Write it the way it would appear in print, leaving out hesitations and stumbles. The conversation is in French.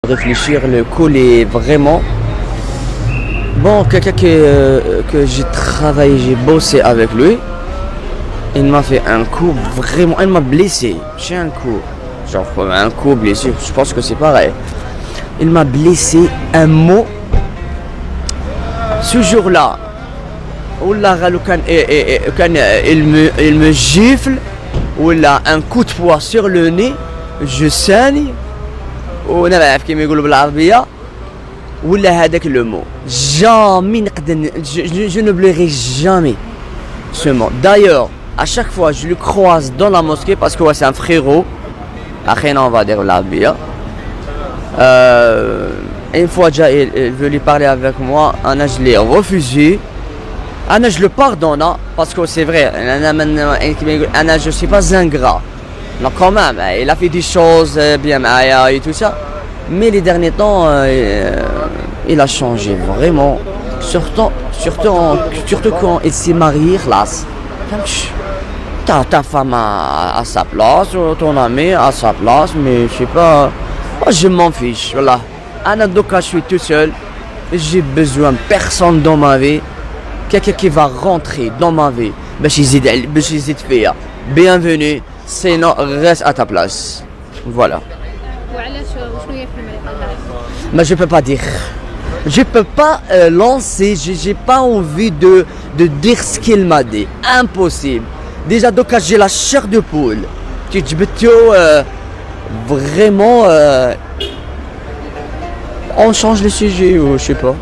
réfléchir, le call est vraiment bon. Quelqu'un que j'ai travaillé, j'ai bossé avec lui. Il m'a fait un coup vraiment, il m'a blessé. J'ai un coup, genre un coup blessé. Je pense que c'est pareil. Il m'a blessé un mot. Ce jour-là, il me gifle, ou là un coup de poing sur le nez, je saigne. وانا بعرف كيما يقولوا بالعربيه ولا هذاك لو مو jamais نقدر je n'oublierai jamais ce mot. D'ailleurs à chaque fois je le croise dans la mosquée parce que ouais, c'est un frérot اخينا on va dire بالعربيه. Une fois déjà il veut lui parler avec moi, je l'ai refusé. Je le pardonne parce que c'est vrai, je suis pas ingrat. Non, quand même, il a fait des choses bien et tout ça. Mais les derniers temps, il a changé vraiment. Surtout quand il s'est marié, là. T'as ta femme à sa place, ton ami à sa place, mais je sais pas. Moi, je m'en fiche, voilà. Donc, je suis tout seul. J'ai besoin de personne dans ma vie. Quelqu'un qui va rentrer dans ma vie. Bienvenue. Sinon, reste à ta place. Voilà. Mais je peux pas dire. Je peux pas lancer. J'ai pas envie de dire ce qu'il m'a dit. Impossible. Déjà, donc j'ai la chair de poule. Vraiment. On change le sujet ou je sais pas.